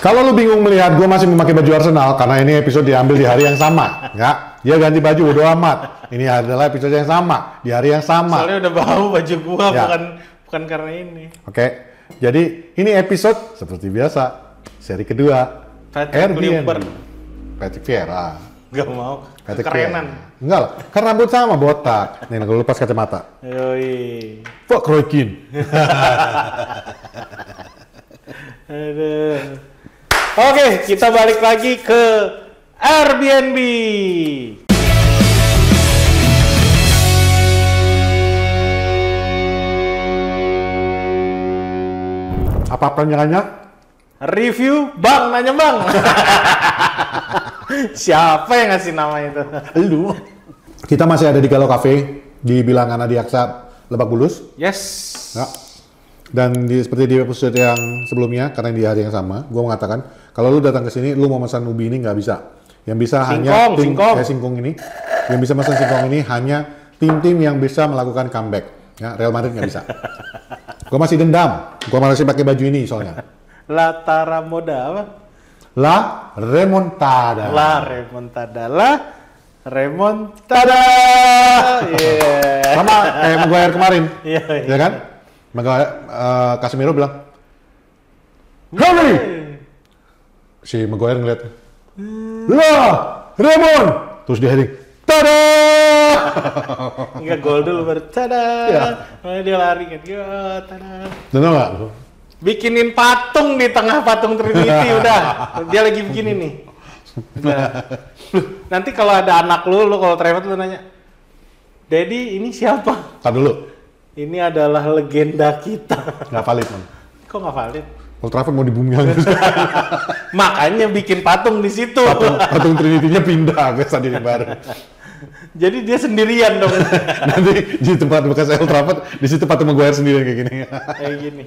Kalau lu bingung melihat gue masih memakai baju Arsenal, karena ini episode diambil di hari yang sama, ya. Dia ganti baju, bodo amat. Ini adalah episode yang sama, di hari yang sama. Soalnya udah bau baju gua, Ya. bukan karena ini. Oke, jadi ini episode seperti biasa, seri kedua. Patrick Airbnb. Kluivert. Patrick Vieira. Gak mau, Patrick kerenan. Vieira. Enggak lah, kan rambut sama, botak. Nih, kalau lepas kacamata. Yoi. Fuck Roy Keane. Aduh. Oke, kita balik lagi ke Airbnb. Apa pertanyaannya? Review Bang, nanya Bang. Siapa yang ngasih nama itu? Lu. Kita masih ada di Galau Cafe di Bilangan Adiaksa, Lebak Bulus. Yes. Ya. Dan seperti di episode yang sebelumnya, karena di hari yang sama, gue mengatakan kalau lu datang ke sini, lu mau pesan ubi ini nggak bisa. Yang bisa hanya tim singkong ini. Yang bisa pesan singkong ini hanya tim-tim yang bisa melakukan comeback. Ya, Real Madrid nggak bisa. Gue masih dendam. Gue masih pakai baju ini soalnya. La Taramoda apa? La Remontada. La Remontada. La Remontada. Yeah. Sama kayak Maguire kemarin. Iya. Ya kan? Maguire, Casemiro bilang, Henry! Si Maguire ngeliat, lah, Remon! Terus dia heading, tada! Enggak, gol dulu baru tada. Ya. Dia lari kan. Ya, tada. Dan tau nggak? Bikinin patung di tengah patung Trinity udah. Dia lagi begini nih. Udah. Loh, nanti kalau ada anak lu kalau Travis lu nanya, Daddy ini siapa? Tar dulu, Ini adalah legenda kita. nggak valid man. Kok nggak valid? Old Trafford mau di bumi hangus. Makanya bikin patung di situ. patung Trinity-nya pindah ke stadion yang baru. Jadi dia sendirian dong. Nanti di tempat bekas Old Trafford, di situ patung Maguire sendirian kayak gini. Kayak gini.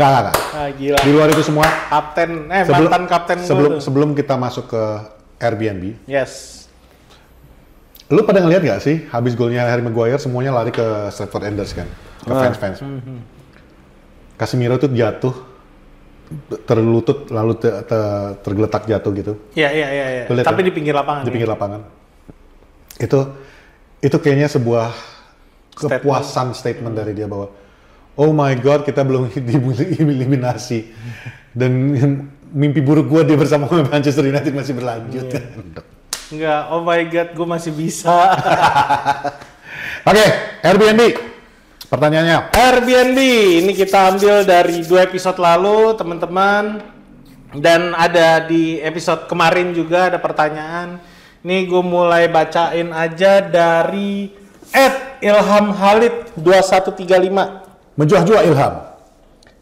Nggak. Ah, gila. Di luar itu semua, Kapten, mantan kapten gua tuh. sebelum kita masuk ke Airbnb, Yes. lu pada ngeliat gak sih, habis golnya Harry Maguire semuanya lari ke Stretford Enders kan? Ke fans-fans. Casemiro tuh jatuh, terlutut, lalu tergeletak jatuh gitu. Iya. Lu lihat Tapi ya? di pinggir lapangan. Di pinggir lapangan. Itu kayaknya sebuah kepuasan statement dari dia bahwa, oh my god, kita belum dieliminasi. Dan mimpi buruk gua dia bersama Manchester United masih berlanjut. Enggak, oh my god, gue masih bisa. Oke, Airbnb. Pertanyaannya. Airbnb, ini kita ambil dari 2 episode lalu, teman-teman. Dan ada di episode kemarin juga ada pertanyaan. Ini gue mulai bacain aja dari @ilhamhalid2135. Menjuah-juah Ilham.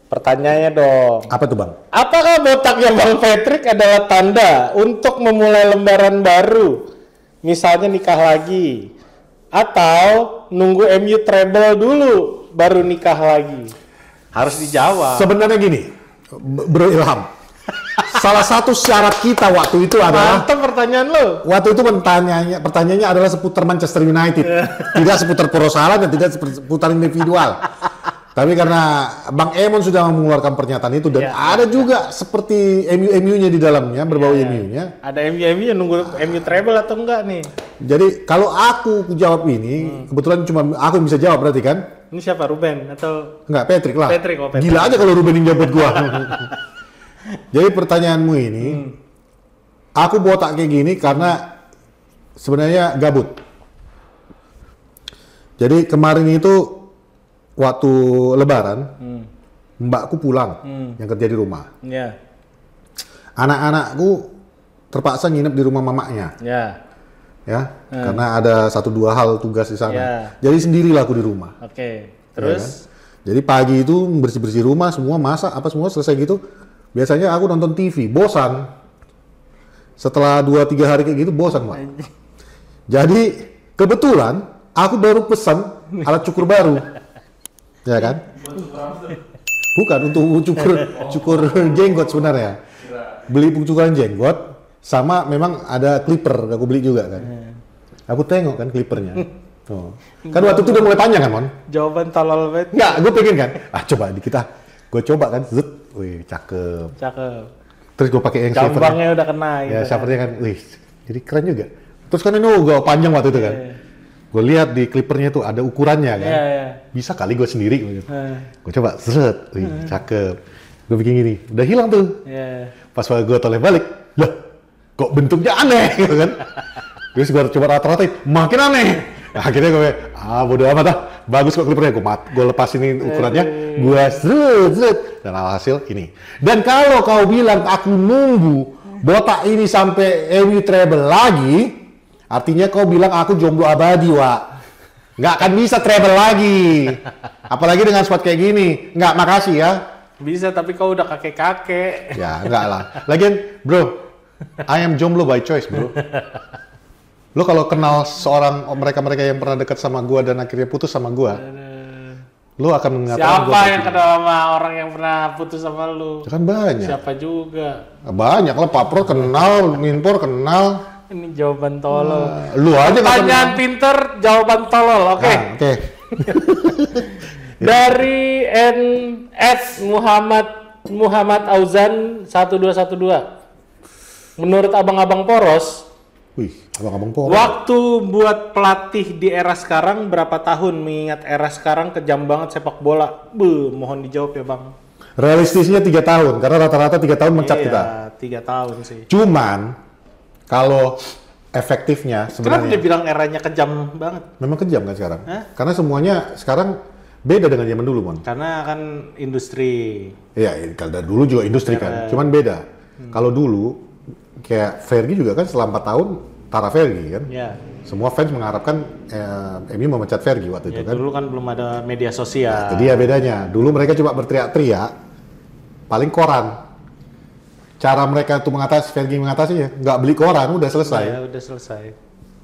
Pertanyaannya dong. Apa tuh bang? Apakah botaknya Bang Patrick adalah tanda untuk memulai lembaran baru? Misalnya nikah lagi. Atau nunggu MU treble dulu baru nikah lagi? Harus dijawab. Sebenarnya gini, Bro Ilham. Salah satu syarat kita waktu itu adalah Mantap pertanyaan lo. waktu itu pertanyaannya adalah seputar Manchester United, tidak seputar perusahaan dan tidak seputar individual. Tapi karena Bang Emon sudah mengeluarkan pernyataan itu dan ada juga seperti MU-nya di dalamnya, berbau MU-nya. Ada MU yang nunggu MU treble atau enggak nih? Jadi kalau aku jawab ini, kebetulan cuma aku yang bisa jawab berarti kan? Ini siapa, Ruben atau Enggak, Patrick lah. Patrick, oh, Patrick. Gila aja kalau Ruben yang jawab gua. Jadi pertanyaanmu ini, aku botak kayak gini karena sebenarnya gabut. Jadi kemarin itu waktu Lebaran, mbakku pulang yang kerja di rumah. Ya. Anak-anakku terpaksa nginep di rumah mamanya, Ya. ya, karena ada 1-2 hal tugas di sana. Ya. Jadi sendirilah aku di rumah. Oke. Ya Terus kan? Jadi pagi itu bersih-bersih rumah, semua masak, apa semua selesai gitu. Biasanya aku nonton TV, bosan. Setelah 2-3 hari kayak gitu, bosan, Pak. Jadi kebetulan aku baru pesan alat cukur baru. Ya kan? Bukan untuk cukur jenggot sebenarnya. Beli cukuran jenggot sama memang ada clipper aku beli juga kan. Aku tengok kan clippernya. Oh. Kan waktu itu udah mulai panjang kan, Mon? jawaban tolol banget. Enggak, gue pengen kan. Gue coba kan. Zut. Wih, cakep. Cakep. Terus gue pakai yang shaver. Jambangnya udah kena Ya, gitu. shavernya kan, wih, jadi keren juga. Terus kan ini gue panjang waktu itu kan. Gue lihat di clippernya tuh ada ukurannya kan. Iya. Bisa kali gue sendiri. Gue coba seret, wih, cakep. Gue bikin gini, udah hilang tuh. Iya. Pas gue toleh balik, lah, kok bentuknya aneh gitu kan. Terus gue coba rata-ratain, makin aneh. Nah, akhirnya gue, bodo amat ah, bagus kok clippernya. Gue lepas ini ukurannya, gue seret, dan alhasil ini. Dan kalau kau bilang aku nunggu botak ini sampai MU treble lagi, artinya kau bilang aku jomblo abadi, Wak. Nggak akan bisa treble lagi. Apalagi dengan spot kayak gini. Nggak, makasih ya. Bisa, tapi kau udah kakek-kakek. Ya, enggak lah. Lagian, bro, I am jomblo by choice, bro. Lo kalau kenal seorang mereka-mereka yang pernah dekat sama gua dan akhirnya putus sama gua, lo akan mengatakan Siapa yang kenal sama orang yang pernah putus sama lu? kan banyak. Siapa juga? Banyak lah, Pak Pro kenal, Minpor kenal. Ini jawaban tolol. Lu aja nggak Pertanyaan kenal. pinter, jawaban tolol. Oke. Nah, oke. Dari NS Muhammad Auzan 1212. Menurut abang-abang poros, Wih, abang-abang Pro. waktu buat pelatih di era sekarang berapa tahun? Mengingat era sekarang kejam banget sepak bola. Mohon dijawab ya bang. Realistisnya 3 tahun, karena rata-rata 3 tahun mencat kita. Iya, 3 tahun sih. Cuman, kalau efektifnya Kenapa sebenarnya dia bilang eranya kejam banget? memang kejam kan sekarang? Hah? Karena semuanya sekarang beda dengan zaman dulu, Mon. Karena kan industri. Iya, kalau dari dulu juga industri kan, cuman beda. Kalau dulu, kayak Fergie juga kan selama 4 tahun Tara Fergie kan. Ya. Semua fans mengharapkan MU memecat Fergie waktu itu Ya, kan. dulu kan belum ada media sosial. Jadi ya bedanya. Dulu mereka cuma berteriak-teriak, paling koran. Cara mereka tuh Fergie mengatasinya, nggak beli koran, udah selesai. Ya, udah selesai.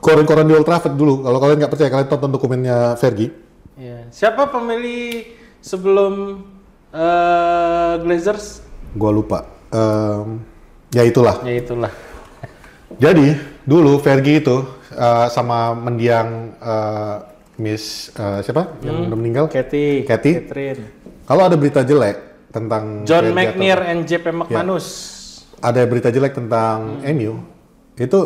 Koran-koran di Old Trafford dulu. Kalau kalian nggak percaya, kalian tonton dokumennya Fergie. Ya. Siapa pemilih sebelum Glazers? Gua lupa. Ya itulah. Ya itulah. Jadi dulu Fergie itu sama mendiang Miss siapa yang udah meninggal? Cathy. Catherine. Kalau ada berita jelek tentang John Fergie McNair and JP McManus. ada berita jelek tentang MU, itu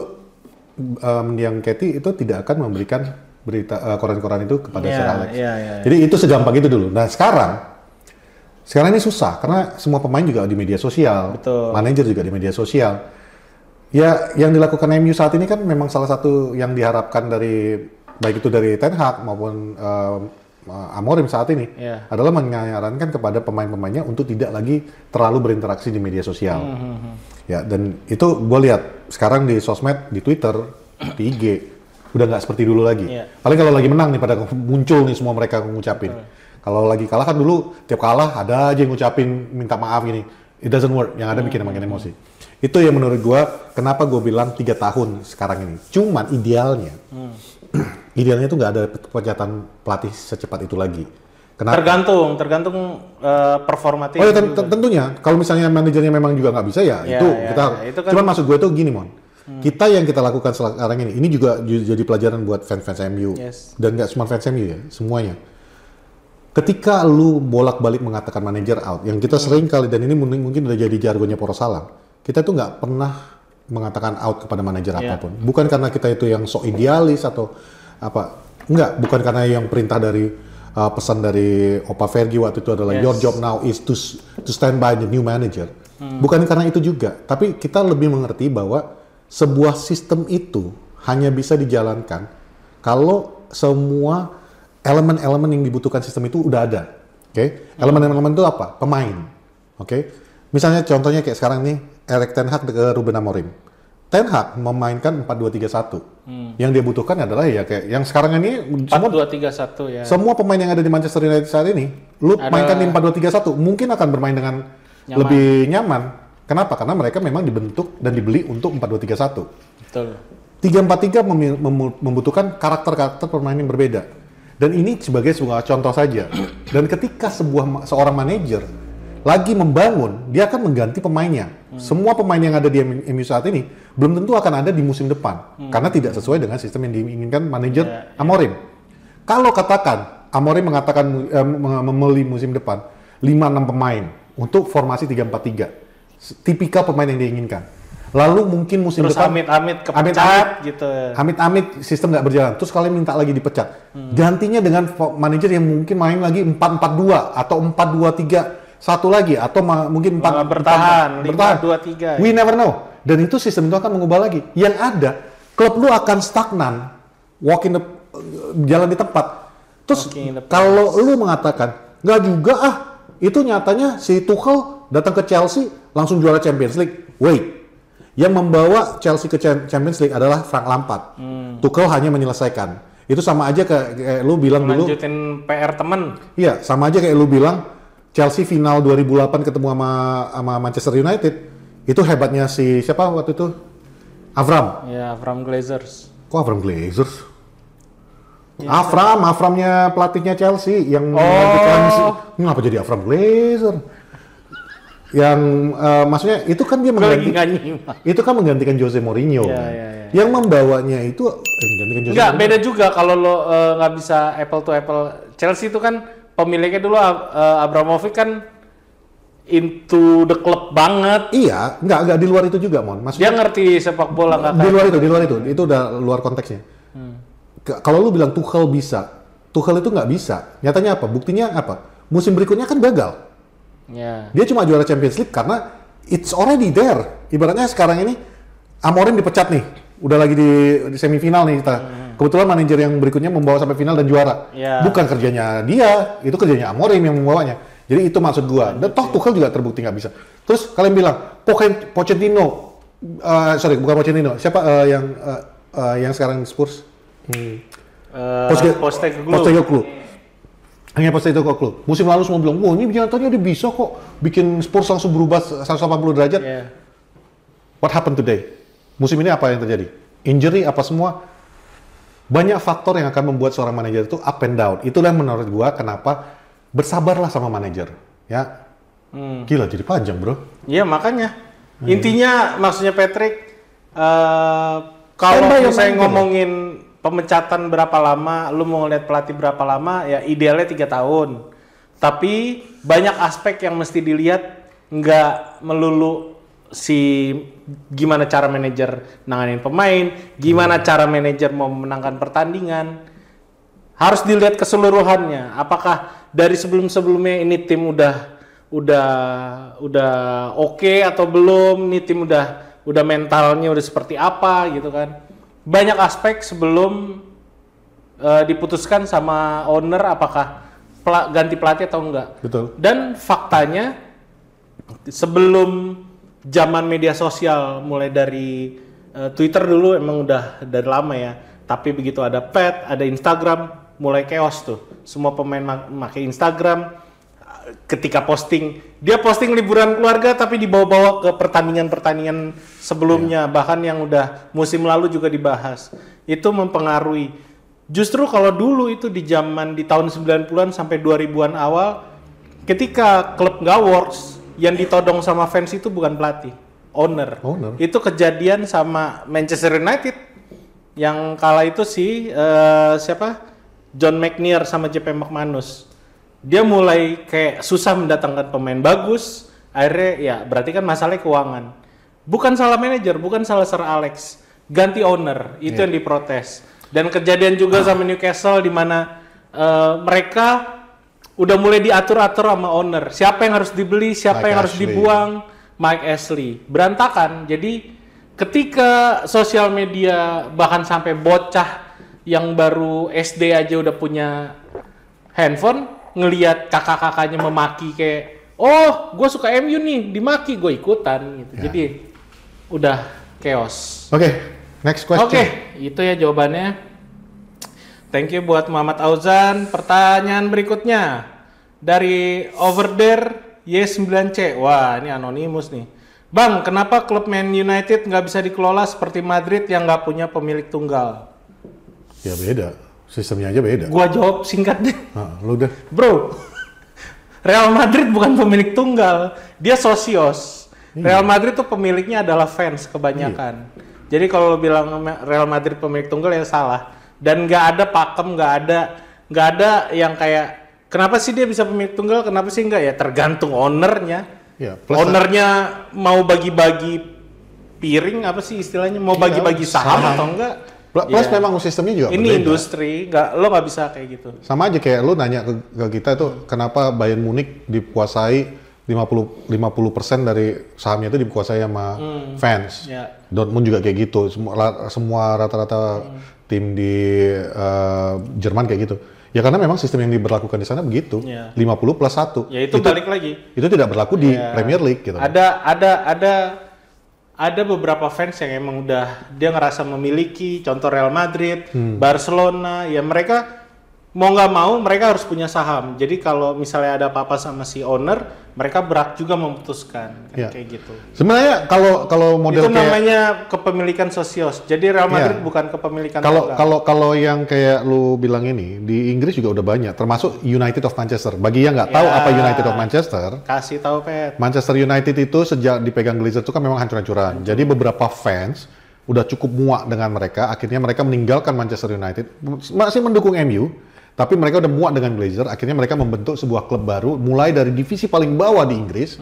mendiang Cathy itu tidak akan memberikan berita koran-koran itu kepada Sir Alex. Iya. Jadi itu segampang itu dulu. Nah sekarang ini susah karena semua pemain juga di media sosial, Betul. manajer juga di media sosial. Ya, yang dilakukan MU saat ini kan memang salah satu yang diharapkan dari baik itu dari Ten Hag maupun Amorim saat ini adalah menyarankan kepada pemain-pemainnya untuk tidak lagi terlalu berinteraksi di media sosial. Ya, dan itu gue lihat sekarang di sosmed, di Twitter, di IG udah nggak seperti dulu lagi. Paling kalau lagi menang nih pada muncul nih semua mereka ngucapin. Kalau lagi kalah kan dulu tiap kalah ada aja yang ngucapin minta maaf gini. It doesn't work, yang ada bikin makin emosi. Itu yang menurut gua kenapa gue bilang 3 tahun sekarang ini. Cuman idealnya, idealnya itu nggak ada pemecatan pelatih secepat itu lagi. Kenapa? Tergantung performa tim. Oh ya tentunya, kalau misalnya manajernya memang juga nggak bisa ya, itu kita. itu kan. Cuman maksud gue tuh gini, Mon. Kita yang kita lakukan sekarang ini juga jadi pelajaran buat fans-fans MU dan nggak cuma fans MU ya, semuanya. Ketika lu bolak-balik mengatakan manajer out, yang kita sering kali dan ini mungkin udah jadi jargonnya Poros Salam, kita tuh nggak pernah mengatakan out kepada manajer apapun. Bukan karena kita itu yang sok idealis atau apa, enggak. Bukan karena yang perintah dari pesan dari Opa Fergie waktu itu adalah your job now is to stand by the new manager. Bukan karena itu juga, tapi kita lebih mengerti bahwa sebuah sistem itu hanya bisa dijalankan kalau semua elemen-elemen yang dibutuhkan sistem itu udah ada. Oke? Elemen-elemen itu apa? Pemain. Oke? Misalnya contohnya kayak sekarang nih Erik Ten Hag ke Ruben Amorim. Ten Hag memainkan 4-2-3-1. Yang dia butuhkan adalah ya kayak yang sekarang ini 4-2-3-1 ya. semua pemain yang ada di Manchester United saat ini, lu mainkan di 4-2-3-1, mungkin akan bermain dengan lebih nyaman. Kenapa? Karena mereka memang dibentuk dan dibeli untuk 4-2-3-1. Betul. 3-4-3 membutuhkan karakter-karakter permainan yang berbeda. Dan ini sebagai sebuah contoh saja. Dan ketika seorang manajer lagi membangun, dia akan mengganti pemainnya. Semua pemain yang ada di MU saat ini belum tentu akan ada di musim depan karena tidak sesuai dengan sistem yang diinginkan manajer Amorim. Kalau katakan Amorim mengatakan membeli musim depan 5-6 pemain untuk formasi 3-4-3. tipikal pemain yang diinginkan. Lalu mungkin musim Terus depan amit-amit kepecat gitu. Amit-amit sistem nggak berjalan, terus kalian minta lagi dipecat. Gantinya dengan manajer yang mungkin main lagi 4-4-2 atau 4-2-3-1 lagi atau mungkin 4 bertahan. bertahan. 5-2-3. We never know. Dan itu sistem itu akan mengubah lagi. Yang ada klub lu akan stagnan, jalan di tempat. Terus kalau lu mengatakan nggak juga itu nyatanya si Tuchel datang ke Chelsea langsung juara Champions League. Wait. Yang membawa Chelsea ke Champions League adalah Frank Lampard. Tuchel hanya menyelesaikan. Itu sama aja kayak lu bilang dulu. Lanjutin PR temen. Iya, sama aja kayak lu bilang Chelsea final 2008 ketemu sama Manchester United. Itu hebatnya si siapa waktu itu? Avram. Ya, Avram Glazers. Kok Avram Glazers? Ya, Avramnya pelatihnya Chelsea yang ngapa jadi Avram Glazer? Yang maksudnya itu kan dia menggantikan Jose Mourinho. Ya. Yang membawanya itu menggantikan Jose Mourinho. Beda juga kalau lo nggak bisa apple to apple. Chelsea itu kan pemiliknya dulu Abramovich kan into the club banget. Iya, nggak di luar itu juga, Mon. Maksudnya dia ngerti sepak bola nggak? Di luar itu udah luar konteksnya. Kalau lu bilang Tuchel bisa, Tuchel itu nggak bisa. Nyatanya apa? Buktinya apa? Musim berikutnya kan gagal. Yeah. Dia cuma juara Champions League karena it's already there. Ibaratnya sekarang ini Amorim dipecat nih, udah lagi di semifinal nih kita. Kebetulan manajer yang berikutnya membawa sampai final dan juara. Yeah. Bukan kerjanya dia, itu kerjanya Amorim yang membawanya. Jadi itu maksud gua. Dan toh Tuchel juga terbukti nggak bisa. Terus kalian bilang Pochettino, bukan Pochettino. Siapa yang sekarang Spurs? Postecoglou. Hanya Postecoglou. Musim lalu semua bilang, wah ini nyatanya dia bisa kok bikin Spurs langsung berubah 180 derajat. Yeah. What happened today? Musim ini apa yang terjadi? Injury apa semua? Banyak faktor yang akan membuat seorang manajer itu up and down. Itulah yang menurut gua kenapa bersabarlah sama manajer. Ya, gila jadi panjang bro. Iya makanya. Intinya maksudnya Patrick, kalau misalnya ngomongin pemecatan berapa lama, lu mau ngeliat pelatih berapa lama, ya idealnya 3 tahun. Tapi banyak aspek yang mesti dilihat, nggak melulu si gimana cara manajer nanganin pemain, gimana cara manajer mau memenangkan pertandingan. Harus dilihat keseluruhannya. Apakah dari sebelum-sebelumnya ini tim udah oke atau belum, nih tim udah mentalnya udah seperti apa gitu kan. Banyak aspek sebelum diputuskan sama owner apakah ganti pelatih atau enggak. Betul. Dan faktanya sebelum zaman media sosial mulai dari Twitter dulu emang udah dari lama ya. Tapi begitu ada Pet, ada Instagram, mulai chaos tuh. Semua pemain pakai Instagram. Ketika dia posting liburan keluarga tapi dibawa-bawa ke pertandingan-pertandingan sebelumnya, bahkan yang udah musim lalu juga dibahas. Itu mempengaruhi. Justru kalau dulu itu di tahun 90-an sampai 2000-an awal, ketika klub nggak works, yang ditodong sama fans itu bukan pelatih, owner. Itu kejadian sama Manchester United yang kala itu John McNair sama JP McManus. Dia mulai kayak susah mendatangkan pemain bagus, akhirnya ya berarti kan masalahnya keuangan. Bukan salah manajer, bukan salah Sir Alex, ganti owner, itu yang diprotes. Dan kejadian juga sama Newcastle di mana mereka udah mulai diatur-atur sama owner. Siapa yang harus dibeli, siapa yang harus dibuang, Mike Ashley. Berantakan. Jadi ketika sosial media bahkan sampai bocah yang baru SD aja udah punya handphone, ngelihat kakak-kakaknya memaki kayak, oh gue suka MU nih, dimaki, gue ikutan gitu. Jadi udah chaos. Oke, next question. Oke, itu ya jawabannya. Thank you buat Muhammad Auzan. Pertanyaan berikutnya dari Over There Y9C. Wah, ini anonimus nih. Bang, kenapa klub Man United nggak bisa dikelola seperti Madrid yang nggak punya pemilik tunggal? Ya beda. Sistemnya aja beda. Gua jawab singkat deh. Lu deh. Bro, Real Madrid bukan pemilik tunggal, dia sosios. Real Madrid tuh pemiliknya adalah fans kebanyakan. Jadi kalau lo bilang Real Madrid pemilik tunggal ya salah. Dan nggak ada pakem, nggak ada yang kayak kenapa sih dia bisa pemilik tunggal, kenapa sih nggak ya tergantung ownernya. Iya, Ownernya mau bagi-bagi piring apa sih istilahnya? Mau bagi-bagi saham atau enggak? Plus memang sistemnya juga ini berbeda. industri, lo nggak bisa kayak gitu. Sama aja kayak lu nanya ke kita itu kenapa Bayern Munich dikuasai 50% dari sahamnya itu dikuasai sama fans. Dortmund juga kayak gitu. Semua rata-rata tim di Jerman kayak gitu. Ya karena memang sistem yang diberlakukan di sana begitu. 50+1. Ya itu balik lagi. Itu tidak berlaku di Premier League gitu. Ada beberapa fans yang emang udah dia ngerasa memiliki, contoh Real Madrid, Barcelona, ya mereka mau nggak mau mereka harus punya saham. Jadi kalau misalnya ada apa-apa sama si owner, mereka berhak juga memutuskan kayak gitu. Sebenarnya kalau model itu namanya kepemilikan sosios. Jadi Real Madrid bukan kepemilikan kalau yang kayak lu bilang ini di Inggris juga udah banyak, termasuk United of Manchester. Bagi yang nggak tahu apa United of Manchester, kasih tahu Pet. Manchester United itu sejak dipegang Glazer itu kan memang hancur-hancuran. Jadi beberapa fans udah cukup muak dengan mereka, akhirnya mereka meninggalkan Manchester United, masih mendukung MU. Tapi mereka udah muak dengan Glazer, akhirnya mereka membentuk sebuah klub baru, mulai dari divisi paling bawah di Inggris,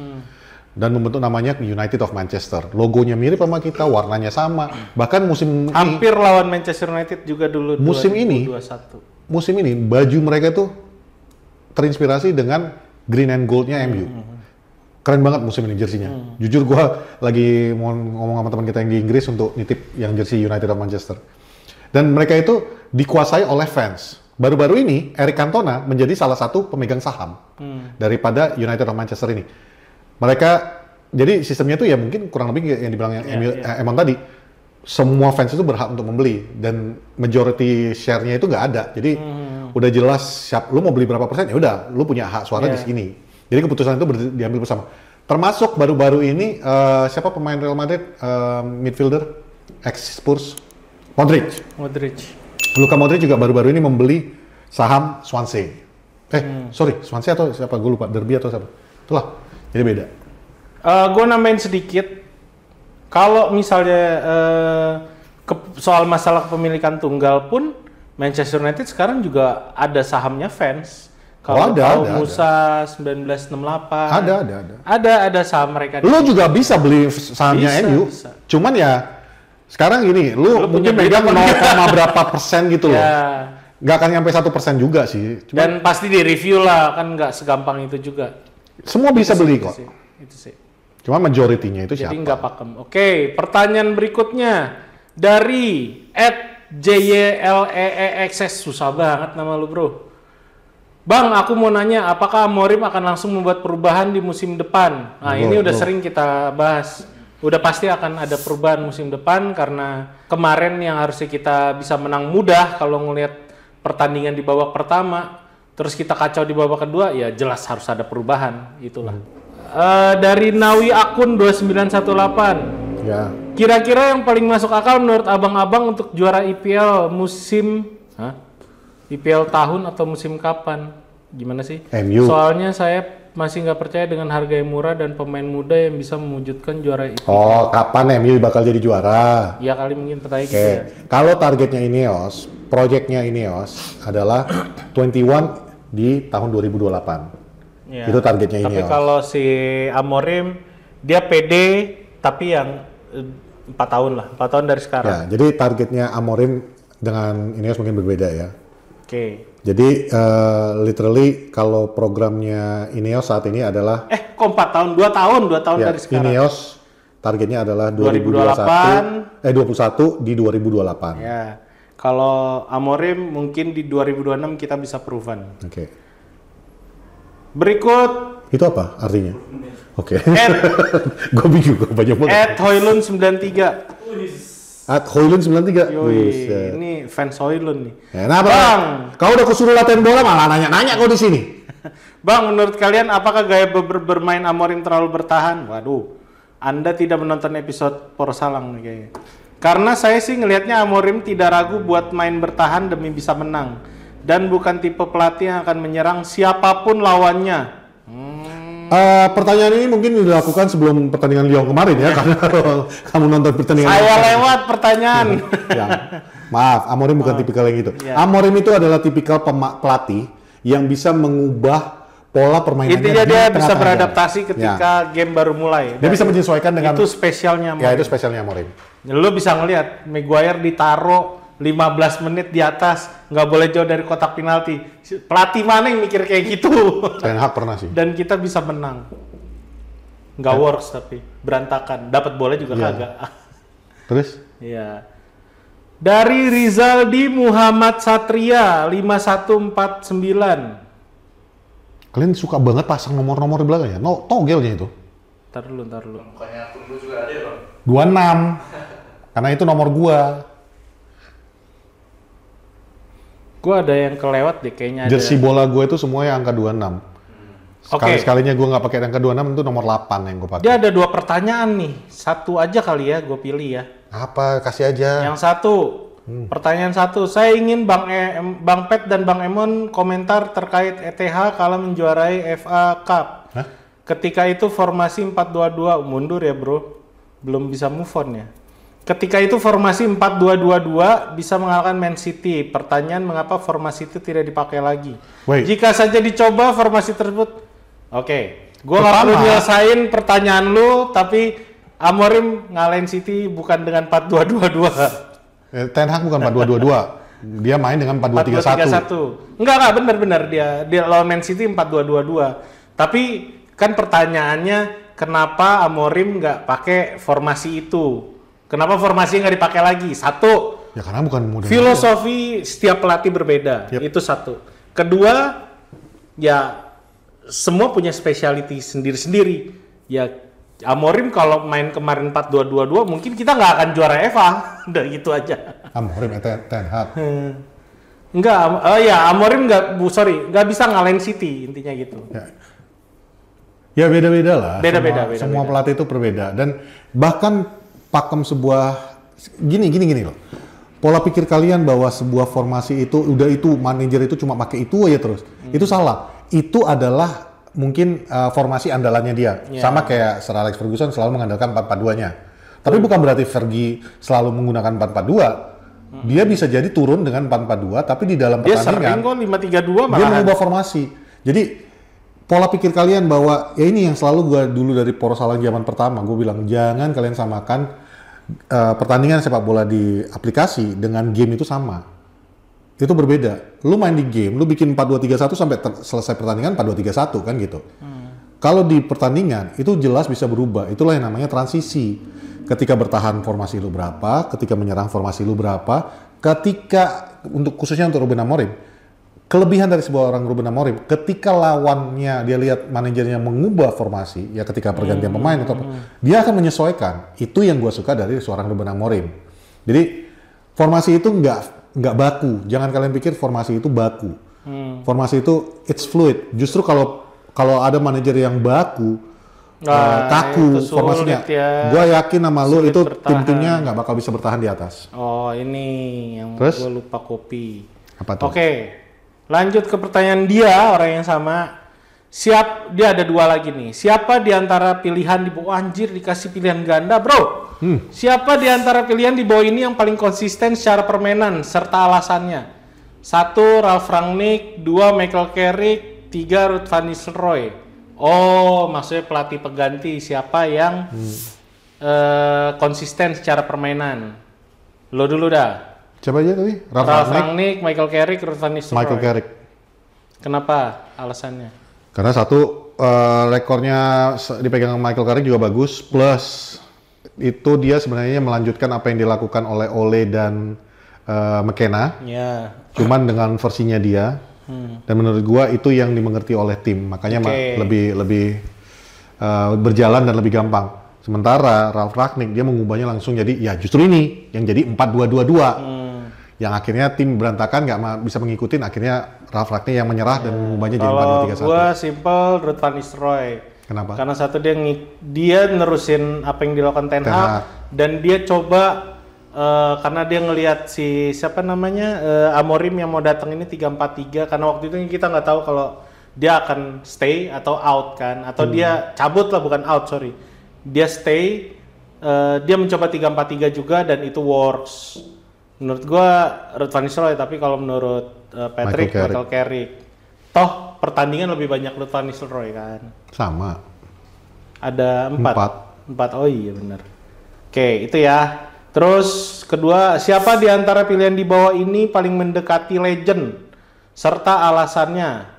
dan membentuk namanya United of Manchester. Logonya mirip sama kita, warnanya sama. Bahkan musim hampir lawan Manchester United juga dulu. Musim 2021. Musim ini baju mereka tuh terinspirasi dengan green and goldnya MU. Keren banget musim ini jersinya. Jujur gua lagi mau ngomong sama teman kita yang di Inggris untuk nitip yang jersey United of Manchester. Dan mereka itu dikuasai oleh fans. Baru-baru ini Eric Cantona menjadi salah satu pemegang saham daripada United of Manchester ini. Mereka jadi sistemnya tuh ya mungkin kurang lebih yang dibilang Emon tadi. Semua fans itu berhak untuk membeli dan majority share-nya itu nggak ada. Jadi udah jelas lu mau beli berapa persen ya udah lu punya hak suara di sini. Jadi keputusan itu diambil bersama. Termasuk baru-baru ini siapa pemain Real Madrid midfielder ex Spurs Modric. Luka Modric juga baru-baru ini membeli saham Swansea. Swansea atau siapa? Gue lupa, Derby atau siapa. Itulah, jadi beda. Gue nambahin sedikit. Kalau misalnya soal masalah kepemilikan tunggal pun, Manchester United sekarang juga ada sahamnya fans. Kalau tahu Musa 1968. Ada saham mereka. Lu juga bisa beli sahamnya MU. Cuman ya sekarang gini, lu mungkin megang 0, berapa persen gitu loh. Nggak akan nyampe 1% juga sih. Dan pasti di review lah, kan nggak segampang itu juga. Semua bisa beli kok. Itu sih. Cuma majority-nya itu siapa? Jadi nggak pakem. Oke, pertanyaan berikutnya dari @JYLEEXS, susah banget nama lu bro. Bang, aku mau nanya, apakah Amorim akan langsung membuat perubahan di musim depan? Nah, ini udah sering kita bahas. Udah pasti akan ada perubahan musim depan karena kemarin yang harusnya kita bisa menang mudah kalau ngelihat pertandingan di babak pertama, terus kita kacau di babak kedua, ya jelas harus ada perubahan, itulah. Dari Nawi akun 2918. Ya. Kira-kira yang paling masuk akal menurut abang-abang untuk juara IPL musim IPL tahun atau musim kapan? Gimana sih? MU. Soalnya saya masih nggak percaya dengan harga yang murah dan pemain muda yang bisa mewujudkan juara IPL. Oh, kapan MU bakal jadi juara? Ya kali mungkin pertanyaan gitu ya. Kalau targetnya Ineos, proyeknya Ineos adalah 21 di tahun 2028. Ya. Itu targetnya Ineos. Tapi kalau si Amorim, dia pede, tapi yang 4 tahun lah, 4 tahun dari sekarang. Ya, jadi targetnya Amorim dengan Ineos mungkin berbeda ya. Oke. Jadi literally kalau programnya Ineos saat ini adalah kok 4 tahun? 2 tahun dari sekarang. Ineos targetnya adalah 2021 di 2028. Ya. Kalau Amorim mungkin di 2026 kita bisa proven. Oke. Berikut itu apa artinya? Oke. Gue bingung, gue banyak banget. @Hoylun93. @Hoylun93. Ini fans Hoylun nih. Kenapa? Bang, kau udah kesuruh latihan bola malah nanya-nanya kau di sini. Bang, menurut kalian apakah gaya bermain Amorim terlalu bertahan? Waduh, Anda tidak menonton episode Porsalang nih kayaknya. Karena saya sih ngelihatnya Amorim tidak ragu buat main bertahan demi bisa menang. Dan bukan tipe pelatih yang akan menyerang siapapun lawannya. Pertanyaan ini mungkin dilakukan sebelum pertandingan Lyon kemarin ya, karena kamu nonton pertandingan. Saya lewat pertanyaan. Ya, maaf, Amorim bukan tipikal yang itu. Yeah. Amorim itu adalah tipikal pelatih yang bisa mengubah pola permainannya. Intinya di dia tengah-tengah bisa jalan. beradaptasi ketika game baru mulai. Dia bisa menyesuaikan dengan itu spesialnya ya Amorim. itu spesialnya Amorim. Lo bisa ngelihat Maguire ditaruh 15 menit di atas, nggak boleh jauh dari kotak penalti. Pelatih mana yang mikir kayak gitu? Ten Hag pernah sih. Dan kita bisa menang. Nggak works tapi berantakan. Dapat bola juga kagak. Terus? Iya. Dari Rizaldi Muhammad Satria 5149. Kalian suka banget pasang nomor-nomor di belakangnya? No, togelnya itu. Ntar dulu. Bukannya akun lu juga ada ya bang? 26. Karena itu nomor gua. Gua ada yang kelewat deh kayaknya. Jersey bola gua itu semuanya angka 26. Sekali-sekalinya gua nggak pakai angka 26 itu nomor 8 yang gua pakai. Dia ada 2 pertanyaan nih. Satu aja kali ya gue pilih ya. Apa? Kasih aja. Yang satu, pertanyaan satu, saya ingin Bang Pet dan Bang Emon komentar terkait ETH kalah menjuarai FA Cup. Hah? Ketika itu formasi 4-2-2, mundur ya bro, belum bisa move on ya. Ketika itu formasi 4-2-2-2 bisa mengalahkan Man City. Pertanyaan mengapa formasi itu tidak dipakai lagi? Wait. Jika saja dicoba formasi tersebut, oke. Gue nggak perlu nyelesain pertanyaan lu, tapi Amorim ngalahin City bukan dengan 4-2-2-2. Ten Hag bukan 4-2-2-2. Dia main dengan 4-2-3-1. Enggak benar-benar dia lawan Man City 4-2-2-2. Tapi kan pertanyaannya kenapa Amorim nggak pakai formasi itu? Kenapa formasinya nggak dipakai lagi? Satu, Ya karena bukan model. filosofi setiap pelatih berbeda. Itu satu. Kedua, ya semua punya speciality sendiri-sendiri. Ya Amorim kalau main kemarin 4-2-2-2 mungkin kita nggak akan juara FA. Udah gitu aja. Amorim Ten Hag. Enggak, Amorim nggak bisa ngalahin City intinya gitu. Ya beda-beda lah. Beda-beda. Semua pelatih itu berbeda dan bahkan pakem sebuah gini loh. Pola pikir kalian bahwa sebuah formasi itu udah itu manajer itu cuma pakai itu aja terus. Itu salah. Itu adalah mungkin formasi andalannya dia. Sama kayak Sir Alex Ferguson selalu mengandalkan 4-4-2-nya. Tapi bukan berarti Fergie selalu menggunakan 4-4-2. Dia bisa jadi turun dengan 4-4-2 tapi di dalam pertandingan dia sering kok 5-3-2 malahan. dia mengubah formasi. Jadi pola pikir kalian bahwa ya ini yang selalu gue dulu dari Poros Salang zaman pertama gue bilang jangan kalian samakan pertandingan sepak bola di aplikasi dengan game itu sama. Itu berbeda. Lu main di game, lu bikin 4-2-3-1 sampai selesai pertandingan 4-2-3-1 kan gitu. Kalau di pertandingan itu jelas bisa berubah. Itulah yang namanya transisi. Ketika bertahan formasi lu berapa, ketika menyerang formasi lu berapa, ketika khususnya untuk Ruben Amorim. Kelebihan dari sebuah orang Ruben Amorim, ketika lawannya dia lihat manajernya mengubah formasi, ya ketika pergantian pemain atau dia akan menyesuaikan. Itu yang gue suka dari seorang Ruben Amorim. Jadi formasi itu nggak baku. Jangan kalian pikir formasi itu baku. Formasi itu it's fluid. Justru kalau ada manajer yang baku, kaku formasinya, ya. gue yakin sama lu itu bertahan. tim-timnya nggak bakal bisa bertahan di atas. Oh ini yang Terus? gue lupa kopi. Apa tuh? Oke, lanjut ke pertanyaan dia, orang yang sama. Dia ada 2 lagi nih. Siapa di antara pilihan di bawah anjir dikasih pilihan ganda, bro? Siapa di antara pilihan di bawah ini yang paling konsisten secara permainan serta alasannya? 1. Ralf Rangnick, 2. Michael Carrick, 3. Ruud van Nistelrooy. Oh, maksudnya pelatih pengganti siapa yang konsisten secara permainan? Lo dulu dah. Siapa aja tadi? Ralf Rangnick, Michael Carrick, Ruud van Nistelrooy. Michael Carrick. Kenapa alasannya? Karena satu rekornya dipegang Michael Carrick juga bagus, plus itu dia sebenarnya melanjutkan apa yang dilakukan oleh Ole dan McKenna, cuman dengan versinya dia. Dan menurut gua itu yang dimengerti oleh tim, makanya lebih berjalan dan lebih gampang. Sementara Ralf Rangnick dia mengubahnya langsung jadi ya justru ini yang jadi 4-2-2-2. Yang akhirnya tim berantakan nggak bisa mengikutin, akhirnya Ralf Rangnick yang menyerah dan mengubahnya jadi 4-2-3-1. Kalau gua simple Ruud van Nistelrooy. Kenapa? Karena satu dia nerusin apa yang dilakukan Ten Hag dan dia coba karena dia ngelihat siapa namanya Amorim yang mau datang ini 3-4-3 karena waktu itu kita nggak tahu kalau dia akan stay atau out kan atau dia cabut lah bukan out dia stay dia mencoba 3-4-3 juga dan itu works menurut gua Ruud van Nistelrooy tapi kalau menurut Patrick Michael Carrick toh pertandingan lebih banyak Ruud van Nistelrooy kan. Sama. Ada 4. Empat. 4. Oh iya benar. Oke, itu ya. Terus kedua, siapa di antara pilihan di bawah ini paling mendekati legend serta alasannya?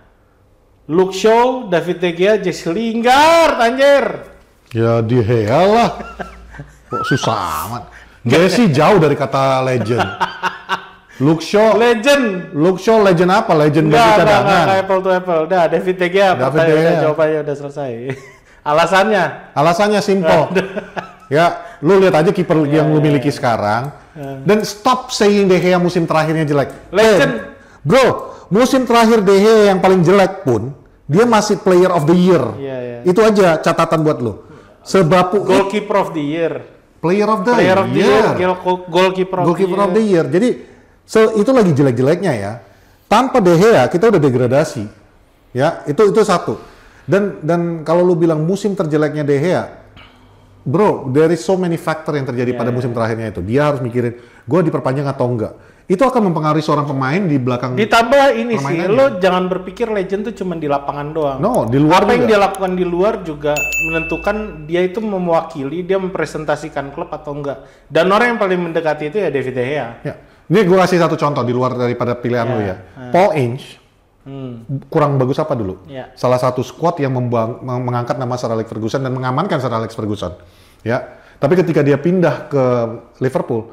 Luke Shaw, David De Gea, Jesse Lingard, anjir. Ya De Gea lah. Kok susah amat. Jesse jauh dari kata legend. Luke Shaw legend apa? Legend gaji cadangan. Enggak, apple to apple. Udah, David De Gea, pertanyaannya jawabannya udah selesai. Alasannya simple. Ya, lu lihat aja kiper yang lu miliki sekarang. Dan stop saying De Gea musim terakhirnya jelek. Legend. Bro, musim terakhir De Gea yang paling jelek pun dia masih player of the year. Itu aja catatan buat lu. Sebab goalkeeper of the year. Player of the year. Goalkeeper of the year. Jadi itu lagi jelek-jeleknya ya. Tanpa De Gea kita udah degradasi. Ya, itu satu. Dan kalau lu bilang musim terjeleknya De Gea, bro, there is so many factor yang terjadi pada musim terakhirnya itu. Dia harus mikirin, gue diperpanjang atau enggak. Itu akan mempengaruhi seorang pemain di belakang. Ditambah ini sih, lo jangan berpikir legend tuh cuma di lapangan doang. No, di luar apa juga. Yang dia lakukan di luar juga menentukan dia itu mewakili, dia mempresentasikan klub atau enggak. Dan orang yang paling mendekati itu ya David De Gea. Ya. Ini gue kasih satu contoh di luar daripada pilihan lo ya. Paul Ince kurang bagus apa dulu? Salah satu squad yang mengangkat nama Sir Alex Ferguson dan mengamankan Sir Alex Ferguson. Ya, tapi ketika dia pindah ke Liverpool,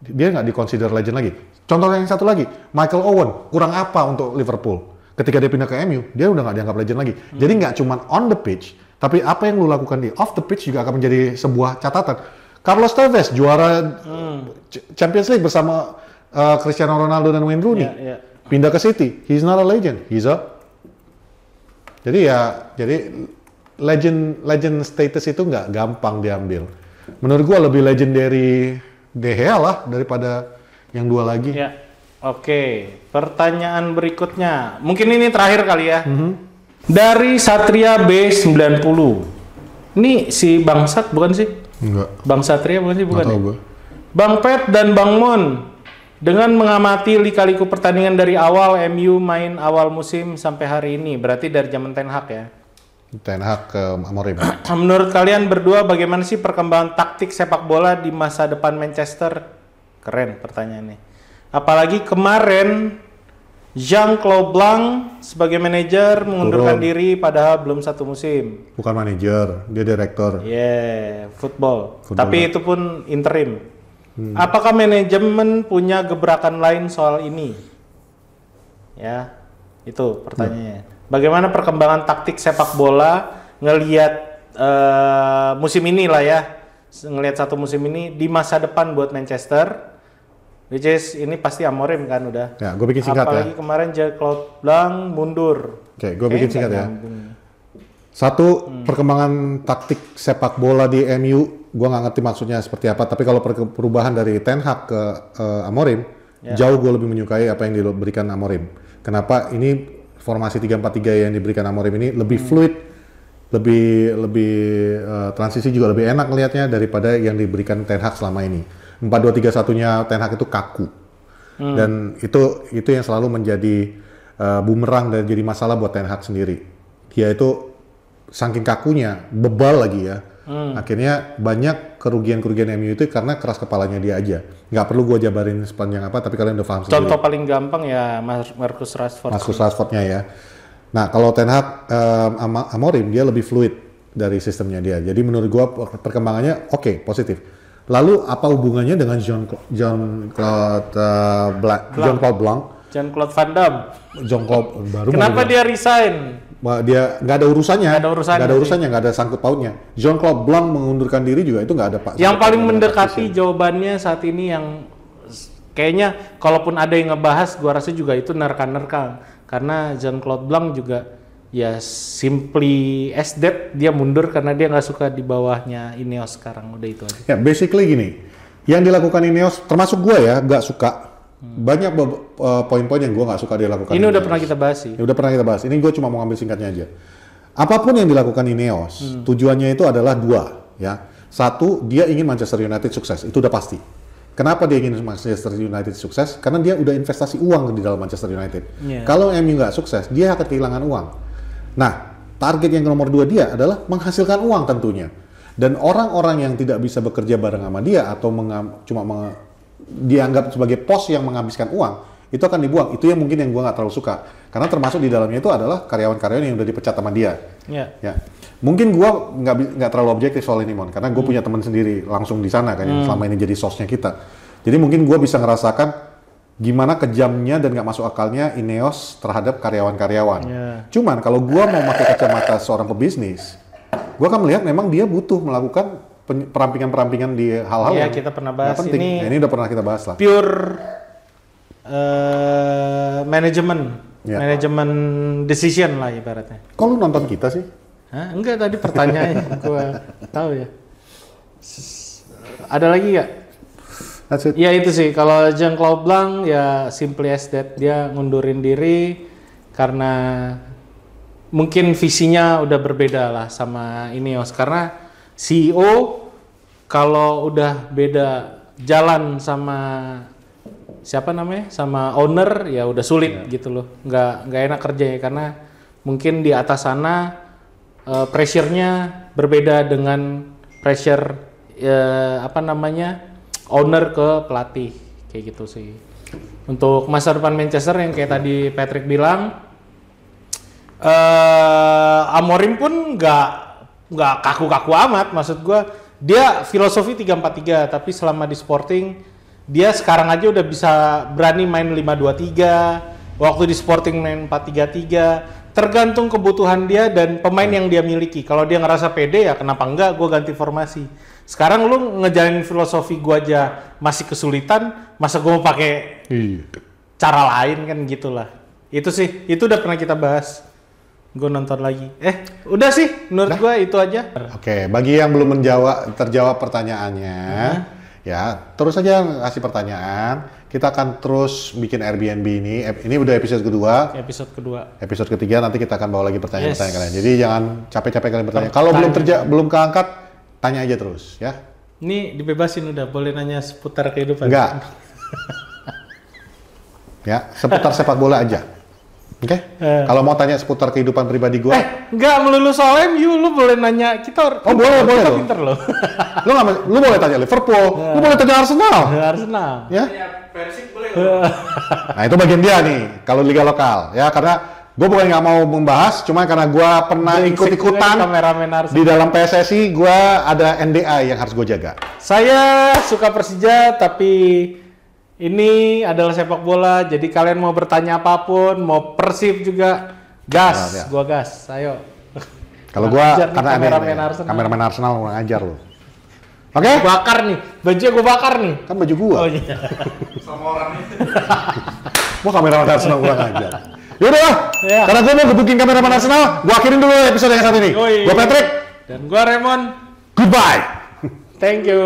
dia nggak dikonsider legend lagi. Contoh yang satu lagi, Michael Owen kurang apa untuk Liverpool? Ketika dia pindah ke MU, dia udah nggak dianggap legend lagi. Jadi nggak cuma on the pitch, tapi apa yang lu lakukan di off the pitch juga akan menjadi sebuah catatan. Carlos Tevez juara Champions League bersama Cristiano Ronaldo dan Wayne Rooney. Pindah ke City, he's not a legend, jadi legend status itu nggak gampang diambil. Menurut gua lebih legend dari De Gea lah daripada yang dua lagi. Ya. Oke, pertanyaan berikutnya. Mungkin ini terakhir kali ya. Dari Satria B90. Ini si Bangsat bukan sih? Enggak. Bang Satria bukan sih? Bukan. Nggak tahu gua. Bang Pet dan Bang Mon. Dengan mengamati lika-liku pertandingan dari awal MU main awal musim sampai hari ini, berarti dari zaman Ten Hag ya? Ten Hag ke Amorim. Menurut kalian berdua bagaimana sih perkembangan taktik sepak bola di masa depan Manchester? Keren pertanyaannya. Apalagi kemarin Jean-Claude Blanc sebagai manajer mengundurkan diri padahal belum satu musim. Bukan manajer, dia direktur. Football. Tapi itu pun interim. Apakah manajemen punya gebrakan lain soal ini? Ya, itu pertanyaannya. Bagaimana perkembangan taktik sepak bola ngelihat musim ini lah ya, ngelihat satu musim ini di masa depan buat Manchester, which is ini pasti Amorim kan udah. Ya, gue bikin singkat. Apalagi kemarin Jean-Claude Blanc mundur. Oke, gue bikin singkat ya. Satu, perkembangan taktik sepak bola di MU, gue nggak ngerti maksudnya seperti apa. Tapi kalau perubahan dari Ten Hag ke Amorim, jauh gue lebih menyukai apa yang diberikan Amorim. Kenapa? Ini formasi 3-4-3 yang diberikan Amorim ini lebih fluid, lebih transisi juga lebih enak ngelihatnya daripada yang diberikan Ten Hag selama ini. 4-2-3-1-nya Ten Hag itu kaku. Dan itu yang selalu menjadi bumerang dan jadi masalah buat Ten Hag sendiri. Dia itu saking kakunya, bebal lagi ya. Akhirnya banyak kerugian MU itu karena keras kepalanya dia aja. Nggak perlu gue jabarin sepanjang apa, tapi kalian udah paham sendiri. Contoh paling gampang ya Marcus Rashford. Marcus Rashfordnya ya. Nah kalau Ten Hag Amorim dia lebih fluid dari sistemnya dia. Jadi menurut gue perkembangannya oke, positif. Lalu apa hubungannya dengan Jean-Claude Blanc? Jean-Claude Van Damme. Baru kenapa dia resign? Dia nggak ada urusannya, nggak ada sangkut pautnya. Jean-Claude Blanc mengundurkan diri juga itu nggak ada pak. Yang paling mendekati jawabannya saat ini yang kayaknya kalaupun ada yang ngebahas, gua rasa juga itu nerka-nerka karena Jean-Claude Blanc juga ya simply as that dia mundur karena dia nggak suka di bawahnya Ineos sekarang, udah itu aja. Ya basically gini, yang dilakukan Ineos termasuk gua ya nggak suka. Banyak poin-poin yang gue nggak suka dia lakukan. Ini udah pernah kita bahas sih. Udah pernah kita bahas. Ini gue cuma mau ngambil singkatnya aja. Apapun yang dilakukan Ineos, tujuannya itu adalah dua, ya. Satu, dia ingin Manchester United sukses, itu udah pasti. Kenapa dia ingin Manchester United sukses? Karena dia udah investasi uang di dalam Manchester United. Iya. Kalau MU nggak sukses, dia akan kehilangan uang. Nah, target yang nomor 2 dia adalah menghasilkan uang tentunya. Dan orang-orang yang tidak bisa bekerja bareng sama dia atau dianggap sebagai pos yang menghabiskan uang, itu akan dibuang. Itu yang mungkin yang gue nggak terlalu suka. Karena termasuk di dalamnya itu adalah karyawan-karyawan yang udah dipecat sama dia. Iya. Ya. Mungkin gue nggak terlalu objektif soal ini, Mon, karena gue punya teman sendiri langsung di sana kan, yang selama ini jadi sosnya kita. Jadi mungkin gue bisa ngerasakan gimana kejamnya dan nggak masuk akalnya Ineos terhadap karyawan-karyawan. Cuman kalau gue mau pakai kacamata seorang pebisnis, gue akan melihat memang dia butuh melakukan perampingan-perampingan di hal-hal Iya, yang kita pernah bahas penting. ini. Nah, ini udah pernah kita bahas lah. Pure manajemen, Ya. manajemen decision lah ibaratnya. Kok lu nonton kita sih? Hah? Enggak, tadi pertanyaannya gua tahu ya. Ada lagi nggak? That's it. Ya itu sih, kalau Jean-Claude Blanc ya simply as that, dia ngundurin diri karena mungkin visinya udah berbeda lah sama Ineos, karena CEO kalau udah beda jalan sama siapa namanya, sama owner ya udah sulit gitu loh, nggak enak kerjanya karena mungkin di atas sana pressure-nya berbeda dengan pressure owner ke pelatih kayak gitu sih. Untuk masa depan Manchester yang kayak tadi Patrick bilang, Amorim pun nggak kaku-kaku amat, maksud gua dia filosofi 3-4-3, tapi selama di Sporting dia sekarang aja udah bisa berani main 5-2-3, waktu di Sporting main 4-3-3. Tergantung kebutuhan dia dan pemain yang dia miliki. Kalau dia ngerasa pede ya kenapa enggak gue ganti formasi. Sekarang lu ngejalanin filosofi gue aja masih kesulitan, masa gue mau pakai cara lain kan gitulah. Itu sih, itu udah pernah kita bahas. Gue nonton lagi. Udah sih, menurut gue itu aja. Oke, bagi yang belum terjawab pertanyaannya, ya terus aja kasih pertanyaan. Kita akan terus bikin Airbnb ini. Ini udah episode kedua. Episode ketiga nanti kita akan bawa lagi pertanyaan-pertanyaan kalian. Jadi jangan capek-capek kalian bertanya. Kalau belum keangkat, tanya aja terus ya. Ini dibebasin udah, boleh nanya seputar kehidupan. Enggak. Ya, seputar sepak bola aja. Oke? Kalau mau tanya seputar kehidupan pribadi gue, enggak melulu soal MU, lu boleh nanya kita. boleh kita dong. pinter loh. lu boleh tanya Liverpool, lu boleh tanya Arsenal. Arsenal. Ya? Persik boleh. Nah itu bagian dia nih, kalau liga lokal ya, karena gue bukan nggak mau membahas, cuma karena gue pernah ikut-ikutan di dalam PSSI, gue ada NDA yang harus gue jaga. Saya suka Persija, tapi ini adalah sepak bola, jadi kalian mau bertanya apapun, mau Persib juga, gas, gua gas, ayo. Kalau gua karena kameramen Arsenal kurang ajar lo. Oke? Bakar nih, bajunya gua bakar nih. Kan baju gua. Oh iya. Sama orangnya. Gua kameramen Arsenal kurang ajar. Yaudah lah, Ya. karena gua mau gebukin kameramen Arsenal, gua akhirin dulu episode yang satu ini. Gua Patrick. Dan gua Raymond. Goodbye. Thank you.